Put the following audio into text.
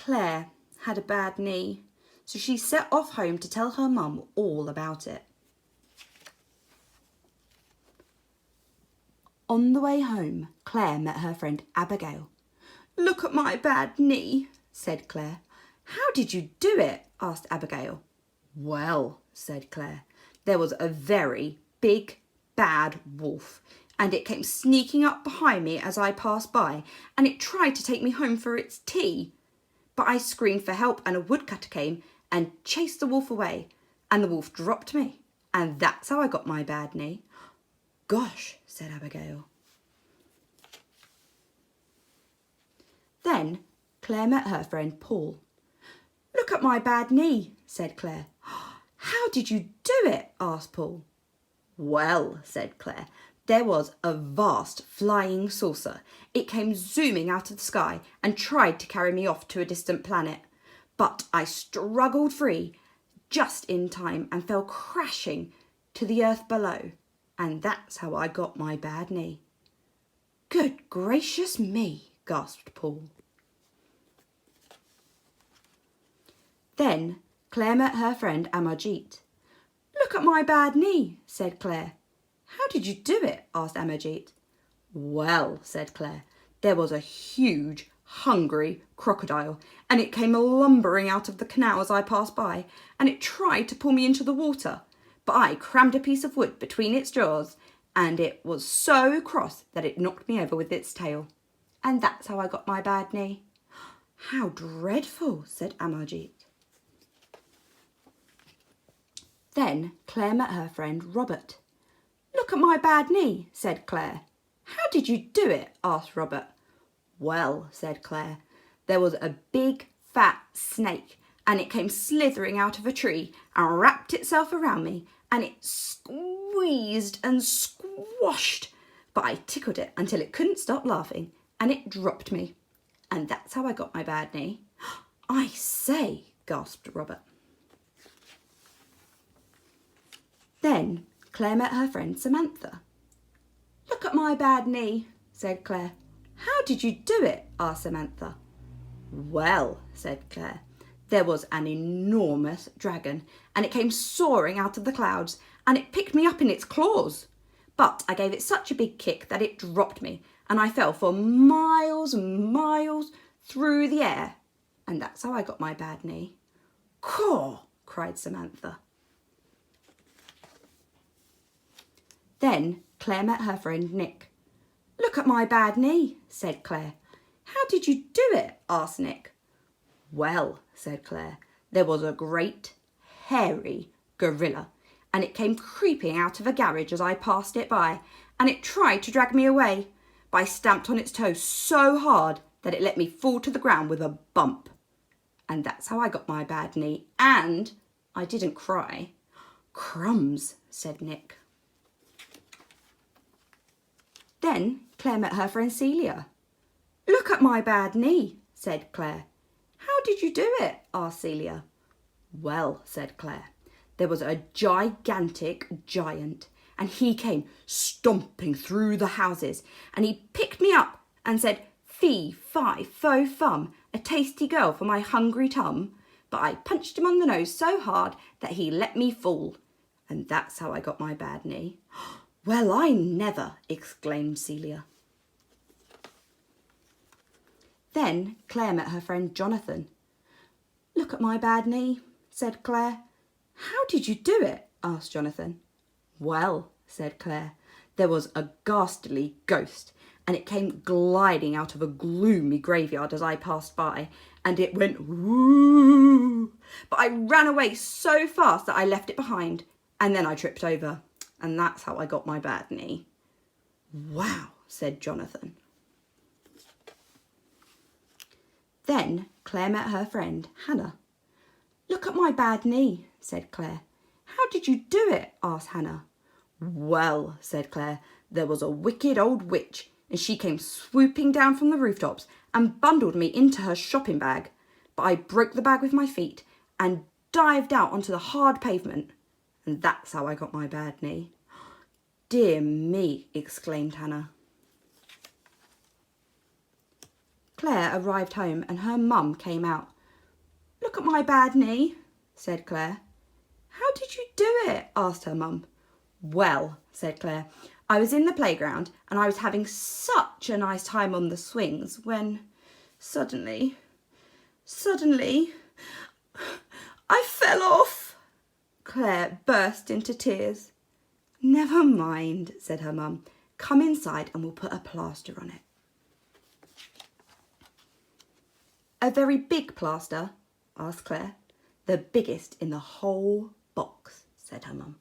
Claire had a bad knee, so she set off home to tell her mum all about it. On the way home, Claire met her friend Abigail. "Look at my bad knee," said Claire. "How did you do it?" asked Abigail. "Well," said Claire, "there was a very big, bad wolf, and it came sneaking up behind me as I passed by, and it tried to take me home for its tea. But I screamed for help, and a woodcutter came and chased the wolf away, and the wolf dropped me, and that's how I got my bad knee." "Gosh," said Abigail. Then Claire met her friend Paul. "Look at my bad knee," said Claire. "How did you do it?" asked Paul. "Well," said Claire, "there was a vast flying saucer. It came zooming out of the sky and tried to carry me off to a distant planet. But I struggled free just in time and fell crashing to the earth below. And that's how I got my bad knee." "Good gracious me," gasped Paul. Then Claire met her friend Amarjeet. "Look at my bad knee," said Claire. "How did you do it?" asked Amarjeet. "Well," said Claire, "there was a huge, hungry crocodile, and it came lumbering out of the canal as I passed by, and it tried to pull me into the water. But I crammed a piece of wood between its jaws, and it was so cross that it knocked me over with its tail. And that's how I got my bad knee." "How dreadful," said Amarjeet. Then Claire met her friend Robert. "Look at my bad knee," said Claire. "How did you do it?" asked Robert. "Well," said Claire, "there was a big fat snake, and it came slithering out of a tree and wrapped itself around me, and it squeezed and squashed, but I tickled it until it couldn't stop laughing, and it dropped me. And that's how I got my bad knee." "I say," gasped Robert. Then Claire met her friend Samantha. "Look at my bad knee," said Claire. "How did you do it?" asked Samantha. "Well," said Claire, "there was an enormous dragon, and it came soaring out of the clouds, and it picked me up in its claws. But I gave it such a big kick that it dropped me, and I fell for miles and miles through the air. And that's how I got my bad knee." "Caw!" cried Samantha. Then Claire met her friend Nick. "Look at my bad knee," said Claire. "How did you do it?" asked Nick. "Well," said Claire, "there was a great, hairy gorilla, and it came creeping out of a garage as I passed it by, and it tried to drag me away, but I stamped on its toe so hard that it let me fall to the ground with a bump. And that's how I got my bad knee, and I didn't cry." "Crumbs," said Nick. Then Claire met her friend Celia. "Look at my bad knee," said Claire. "How did you do it?" asked Celia. "Well," said Claire, "there was a gigantic giant, and he came stomping through the houses, and he picked me up and said, 'Fee, fi, fo, fum, a tasty girl for my hungry tum.' But I punched him on the nose so hard that he let me fall. And that's how I got my bad knee." "Well, I never!" exclaimed Celia. Then Claire met her friend Jonathan. "Look at my bad knee," said Claire. "How did you do it?" asked Jonathan. "Well," said Claire, "there was a ghastly ghost, and it came gliding out of a gloomy graveyard as I passed by, and it went whoo, but I ran away so fast that I left it behind, and then I tripped over. And that's how I got my bad knee." "Wow," said Jonathan. Then Claire met her friend Hannah. "Look at my bad knee," said Claire. "How did you do it?" asked Hannah. "Well," said Claire, "there was a wicked old witch, and she came swooping down from the rooftops and bundled me into her shopping bag. But I broke the bag with my feet and dived out onto the hard pavement. And that's how I got my bad knee." "Dear me," exclaimed Hannah. Claire arrived home and her mum came out. "Look at my bad knee," said Claire. "How did you do it?" asked her mum. "Well," said Claire, "I was in the playground and I was having such a nice time on the swings when suddenly, I fell off." Claire burst into tears. "Never mind," said her mum. "Come inside and we'll put a plaster on it." "A very big plaster?" asked Claire. "The biggest in the whole box," said her mum.